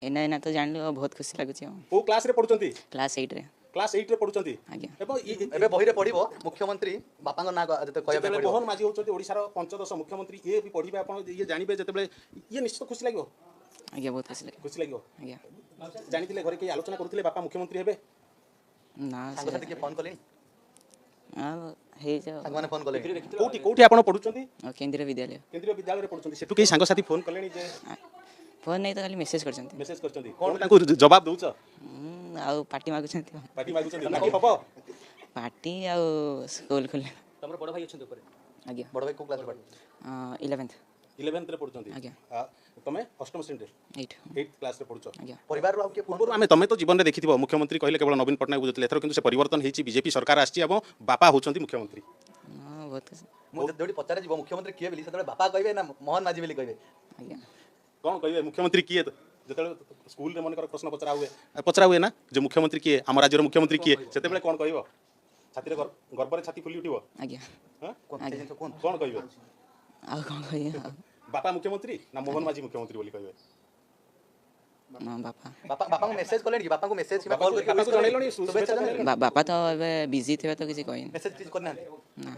एना एना तो जान लो बहुत खुशी लगुच को क्लास रे पढुचंती क्लास 8 रे क्लास 8 रे पढुचंती आज्ञा एबे बही रे पढिबो मुख्यमंत्री बापाଙ୍କ ना जते कहबे जेतेबेले पढिबो मोहन माझी होचंती ओडिसा रो पंचदश मुख्यमंत्री ये भी पढिबे आपण ये जानिबे जेतेबेले ये निश्चित खुशी लागो आज्ञा बहुत खुशी लगे आज्ञा जानिथिले घरे के आलोचना करूथिले बापा मुख्यमंत्री हेबे ना सांग साथी के फोन कलिन आ हे जो सांग माने फोन कले कोठी कोठी आपण पढुचंती केंद्रीय विद्यालय रे पढुचंती सेठु के सांग साथी फोन कलेनी जे फोन नहीं तो खाली मेसेज करछंती मेसेज करचंती कोन ताको जवाब दउछ आ पार्टी मागुछंती पार्टी मागुचंती बाकी हबो पार्टी आ स्कूल खुले तमर बड़ भाई अछन ऊपर आज्ञा बड़ भाई को क्लास रे पढ 11th 11th रे पढुचंती आज्ञा तमे अष्टम श्रेणी रे 8 8th क्लास रे पढुचो आज्ञा परिवार रो के पूर्व आमे तमे तो जीवन में देखिथिबो मुख्यमंत्री कहले केवल नवीन पटनायक बुझुतले एथर किंतु से परिवर्तन हेची बीजेपी सरकार आछि एवं बापा होचंती मुख्यमंत्री बहुत खुशी मु जदि पचारे जीव मुख्यमंत्री किए बेली सतबे बापा कहबे ना मोहन माझी बेली कहबे आज्ञा कौन कहबे मुख्यमंत्री किए जेतेबेले स्कूल रे मन कर प्रश्न पचरा हुए ना जे मुख्यमंत्री किए हम राज्य मुख्यमंत्री किए सेतेबेले कोन कहबो छाती रे गर्व रे छाती फुली उठिबो आज्ञा हां कोन कोन कहबे आ कौन कहिए बापा मुख्यमंत्री ना मोहन माझी मुख्यमंत्री बोली कहबे बापा बापा को मेसेज कले कि बापा को मेसेज कि बापा को जनैलनी बापा तो बिजी थे तो किसी कोई मेसेज किछ करना ना